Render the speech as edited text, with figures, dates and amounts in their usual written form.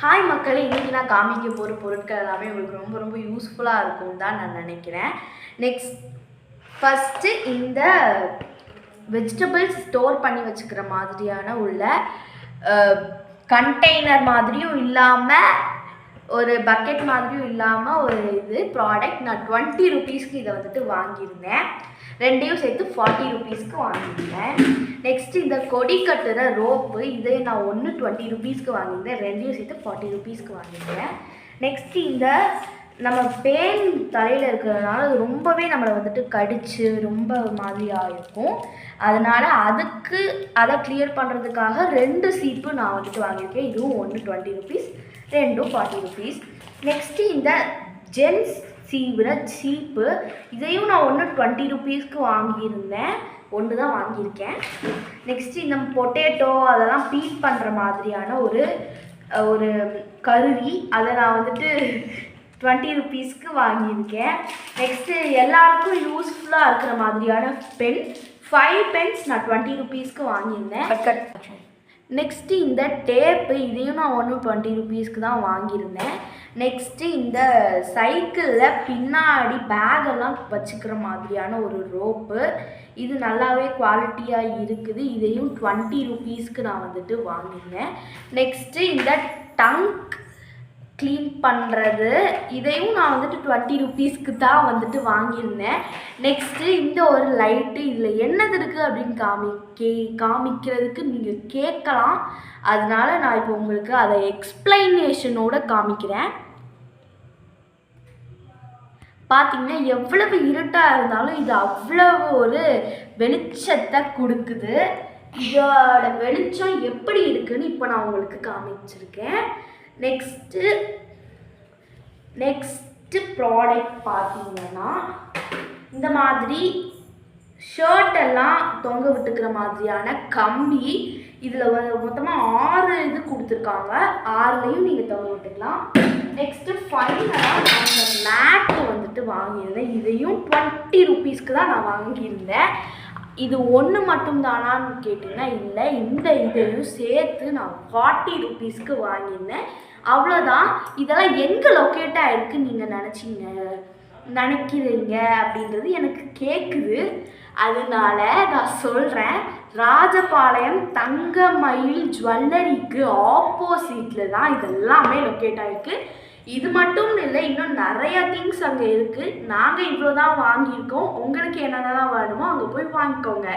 Hi மக்களே, இன்றைக்கி நான் காமிக்க போகிற பொருட்கள் எல்லாமே உங்களுக்கு ரொம்ப ரொம்ப யூஸ்ஃபுல்லாக இருக்கும் தான் நான் நினைக்கிறேன். ஃபஸ்ட்டு இந்த வெஜிடபிள்ஸ் ஸ்டோர் பண்ணி வச்சுக்கிற மாதிரியான உள்ள கண்டெய்னர் மாதிரியும் இல்லாமல் ஒரு பக்கெட் மாதிரியும் இல்லாமல் ஒரு ப்ராடக்ட் நான் 20 ரூபீஸ்க்கு இதை வந்துட்டு வாங்கியிருந்தேன். ரெண்டையும் சேர்த்து 40 ரூபீஸ்க்கு வாங்கியிருந்தேன். நெக்ஸ்ட்டு இந்த கொடி கட்டுற ரோப்பு, இதை நான் 20 ரூபீஸ்க்கு வாங்கியிருந்தேன். ரெண்டையும் சேர்த்து 40 ரூபீஸ்க்கு வாங்கியிருந்தேன். நெக்ஸ்ட்டு இந்த நம்ம பேன் தலையில் இருக்கிறதுனால அது ரொம்பவே நம்மளை வந்துட்டு கடிச்சு ரொம்ப மாதிரியாக இருக்கும். அதனால் அதை கிளியர் பண்ணுறதுக்காக 2 சீப்பு நான் வந்துட்டு வாங்கியிருக்கேன். இதுவும் 20 ரூபீஸ், ரெண்டும் 40 ரூபீஸ். நெக்ஸ்ட்டு இந்த ஜென்ஸ் சீவுற சீப்பு, இதையும் நான் 20 ரூபீஸ்க்கு வாங்கியிருந்தேன். ஒன்று தான் வாங்கியிருக்கேன். நெக்ஸ்ட்டு இந்த பொட்டேட்டோ அதெல்லாம் பீட் பண்ணுற மாதிரியான ஒரு கருவி, அதை நான் வந்துட்டு 20 ரூபீஸ்க்கு வாங்கியிருக்கேன். நெக்ஸ்ட்டு எல்லாருக்கும் யூஸ்ஃபுல்லாக இருக்கிற மாதிரியான பென், 5 பென்ஸ் நான் 20 ரூபீஸ்க்கு வாங்கியிருந்தேன். நெக்ஸ்ட்டு இந்த டேப்பு, இதையும் நான் 20 ரூபீஸ்க்கு தான் வாங்கியிருந்தேன். நெக்ஸ்ட்டு இந்த சைக்கிளில் பின்னாடி பேகெல்லாம் வச்சுக்கிற மாதிரியான ஒரு ரோப்பு, இது நல்லாவே குவாலிட்டியாக இருக்குது. இதையும் 20 ரூபீஸ்க்கு நான் வந்துட்டு வாங்கியிருந்தேன். நெக்ஸ்ட்டு இந்த டங்க் க்ளீன் பண்ணுறது, இதையும் நான் வந்துட்டு 20 ரூபீஸ்க்கு தான் வந்துட்டு வாங்கியிருந்தேன். நெக்ஸ்ட்டு இந்த ஒரு லைட்டு, இதில் என்னது இருக்குது அப்படின்னு காமிக்கிறதுக்கு நீங்கள் கேட்கலாம். அதனால நான் இப்போ உங்களுக்கு அதை எக்ஸ்பிளைனேஷனோட காமிக்கிறேன். பார்த்தீங்கன்னா எவ்வளவு இருட்டாக இருந்தாலும் இது அவ்வளவு ஒரு வெளிச்சத்தை கொடுக்குது. இதோட வெளிச்சம் எப்படி இருக்குன்னு இப்போ நான் உங்களுக்கு காமிச்சிருக்கேன். நெக்ஸ்ட்டு ப்ராடக்ட் பார்த்தீங்கன்னா இந்த மாதிரி ஷர்ட்டெல்லாம் தொங்க விட்டுக்கிற மாதிரியான கம்பி. இதில் மொத்தமாக 6 இது கொடுத்துருக்காங்க. 6லையும் நீங்கள் தொங்க விட்டுக்கலாம். நெக்ஸ்ட்டு ஃபைனலாக அந்த மேட்டு வந்துட்டு வாங்கியிருந்தேன். இதையும் 20 ரூபீஸ்க்கு தான் நான் வாங்கியிருந்தேன். இது ஒன்று மட்டும் தானான்னு கேட்டிங்கன்னா இல்லை, இந்த இதையும் சேர்த்து நான் 40 ரூபீஸ்க்கு வாங்கியிருந்தேன். அவ்வளோதான். இதெல்லாம் எங்கே லொக்கேட் ஆகிருக்குன்னு நீங்கள் நினைக்கிறீங்க அப்படின்றது எனக்கு கேட்குது. அதனால நான் சொல்கிறேன், ராஜபாளையம் தங்கமயில் ஜுவல்லரிக்கு ஆப்போசிட்டில் தான் இதெல்லாமே லொக்கேட் ஆகிருக்கு. இது மட்டும் இல்லை, இன்னும் நிறையா திங்ஸ் அங்கே இருக்குது. நாங்கள் இவ்வளோ தான் வாங்கியிருக்கோம். உங்களுக்கு என்னென்னலாம் வேணுமோ அங்கே போய் வாங்கிக்கோங்க.